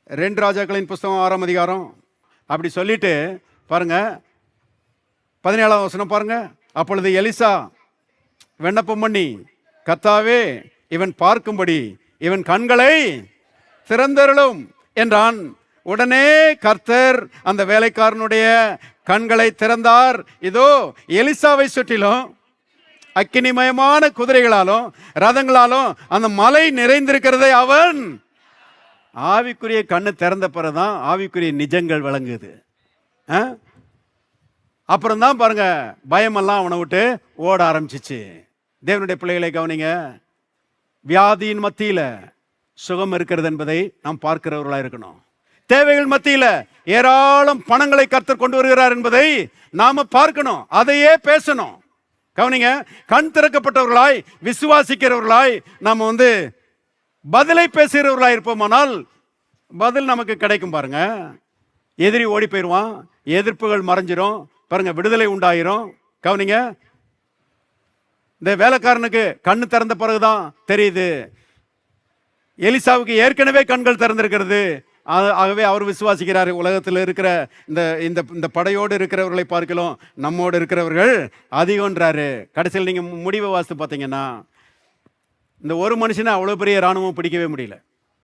2 ராஜாக்களின் புஸ்தகம் 6ஆம் அதிகாரம் அப்படி சொல்லிட்டு பாருங்க 17ஆம் வசனம் பாருங்க. அப்பொழுது எலிசா விண்ணப்பம் பண்ணி, கர்த்தாவே இவன் பார்க்கும்படி இவன் கண்களை திறந்தருளும் என்றான். உடனே கர்த்தர் அந்த வேலைக்காரனுடைய கண்களை திறந்தார். இதோ எலிசாவை சுற்றிலும் அக்கினிமயமான குதிரைகளாலும் ரதங்களாலும் அந்த மலை நிறைந்திருக்கிறதை அவன் ஆவிக்குரிய கண்ணு திறந்த பிறகுதான் ஆவிக்குரிய நிஜங்கள் விளங்குது. அப்புறம் தான் பாருங்க பயமெல்லாம் அவனை விட்டு ஓட ஆரம்பிச்சிச்சு. தேவனுடைய பிள்ளைகளை கவனிங்க, வியாதியின் மத்தியில சுகம் இருக்கிறது என்பதை நாம் பார்க்கிறவர்களாக இருக்கணும். தேவைகள் மத்தியில ஏராளம் பணங்களை கர்த்தர் கொண்டு வருகிறார் என்பதை நாம பார்க்கணும், அதையே பேசணும். கவனிங்க, கண் திறக்கப்பட்டவர்களாய் விசுவாசிக்கிறவர்களாய் நாம பதிலை பேசுகிறவர்களாய் இருப்போமானால் பதில் நமக்கு கிடைக்கும். பாருங்க, எதிரி ஓடி போயிடுவான், எதிர்ப்புகள் மறைஞ்சிரும், பாருங்க விடுதலை உண்டாயிரும். கவனிங்க, இந்த வேலைக்காரனுக்கு கண்ணு திறந்த பிறகுதான் தெரியுது, எலிசாவுக்கு ஏற்கனவே கண்கள் திறந்திருக்கிறது. ஆகவே அவர் விசுவாசிக்கிறார். உலகத்தில் இருக்கிற இந்த படையோடு இருக்கிறவர்களை பார்க்கலாம் நம்மோடு இருக்கிறவர்கள் அதிகம்ன்றாரு. கடைசியில் நீங்க முடிவை வாசித்து பார்த்தீங்கன்னா இந்த ஒரு மனுஷனை அவ்வளவு பெரிய இராணுவம் பிடிக்கவே முடியல.